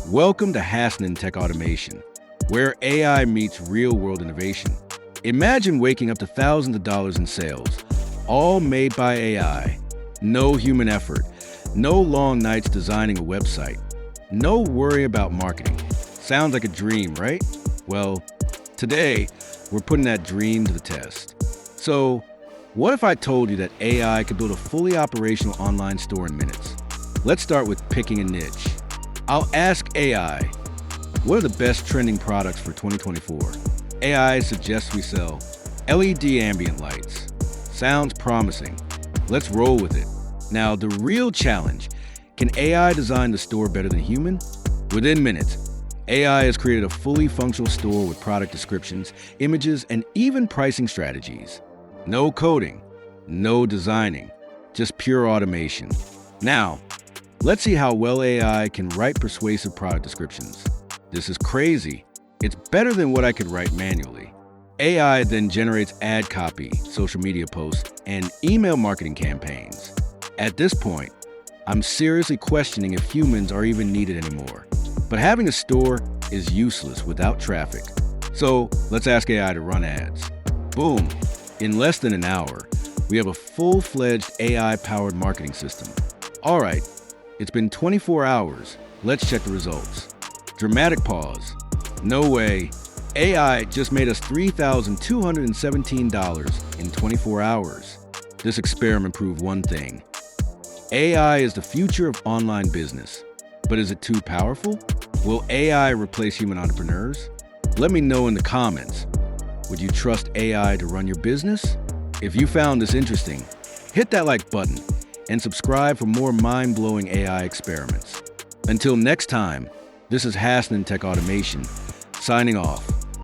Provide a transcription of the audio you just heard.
Welcome to Hasnan Tech Automation, where AI meets real-world innovation. Imagine waking up to thousands of dollars in sales, all made by AI. No human effort, no long nights designing a website, no worry about marketing. Sounds like a dream, right? Well, today, we're putting that dream to the test. So, what if I told you that AI could build a fully operational online store in minutes? Let's start with picking a niche. I'll ask AI, what are the best trending products for 2024? AI suggests we sell LED ambient lights. Sounds promising. Let's roll with it. Now, the real challenge, can AI design the store better than human? Within minutes, AI has created a fully functional store with product descriptions, images, and even pricing strategies. No coding, no designing, just pure automation. Now, let's see how well AI can write persuasive product descriptions. This is crazy. It's better than what I could write manually. AI then generates ad copy, social media posts, and email marketing campaigns. At this point, I'm seriously questioning if humans are even needed anymore. But having a store is useless without traffic. So let's ask AI to run ads. Boom. In less than an hour, we have a full-fledged AI-powered marketing system. All right, it's been 24 hours. Let's check the results. Dramatic pause. No way. AI just made us $3,217 in 24 hours. This experiment proved one thing. AI is the future of online business. But is it too powerful? Will AI replace human entrepreneurs? Let me know in the comments. Would you trust AI to run your business? If you found this interesting, hit that like button and subscribe for more mind-blowing AI experiments. Until next time, this is Hasnan Tech Automation, signing off.